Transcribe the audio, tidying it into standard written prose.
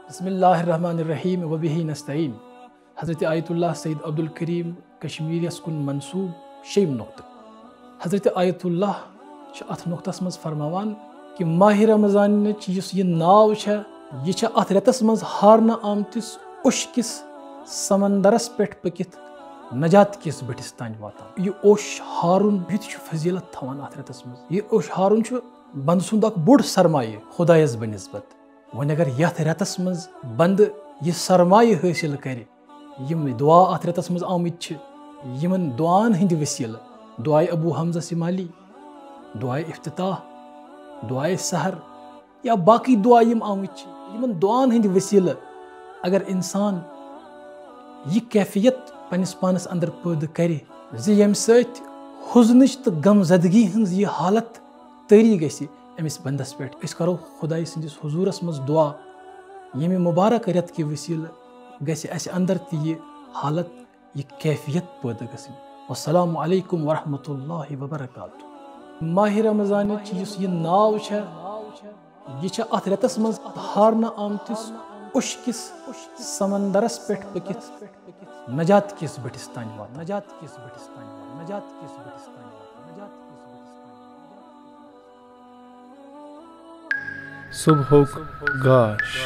بسم اللہ الرحمن الرحیم وبہ نستعین. حضرت آیت اللہ سید عبدالکریم کشمیریس کن منصوب شیم نقطہ. حضرت آیت اللہ ات نقطس مز فرماوان کہ ماہ رمضان اس یہ ناو یہ ات رتس مز ہارنہ آمتس اوش کس سمندرس پہ پکت نجات کس بٹس تان واتان. یہ اوش ہارن یہ فضیلت تھوان ات رتس مز. یہ اوش ہارن بند سند اک بوڑ سرمایہ خدایس بنسبت. ون اگر یتھ رتس مز بند یہ سرمایہ حاصل کر یم دعا ات رتس مز آمت یمن دعان ہند وسیل دعائے ابو حمزہ سمالی، دعائے افتتاح، دعائے سحر یا باقی دعا یم آمت یمن دعان ہند وسیل اگر انسان یہ کیفیت پنس پانس اندر پید کرے یم ست حزنچ تو غم زدگی ہنز یہ حالت تاری گژھِ امس بندس پہ. اس کرو خدائی سندس حضورس مز دعا یمہ مبارک رت کے وسیل گژھِ اس اندر تہ یہ حالت یہ کیفیت پید گژھن. والسلام علیکم ورحمۃ اللہ وبرکاتہ. ماہ رمضان یہ ناو یہ ات رتس مز ہارنہ آمتس اوش کس سمندرس پہ پکت نجات کس بٹس تان واتان. نجات کس بٹس تان واتان. نجات کس بٹس تان واتان. نجات کس بٹس تان واتان. صبحک گاش.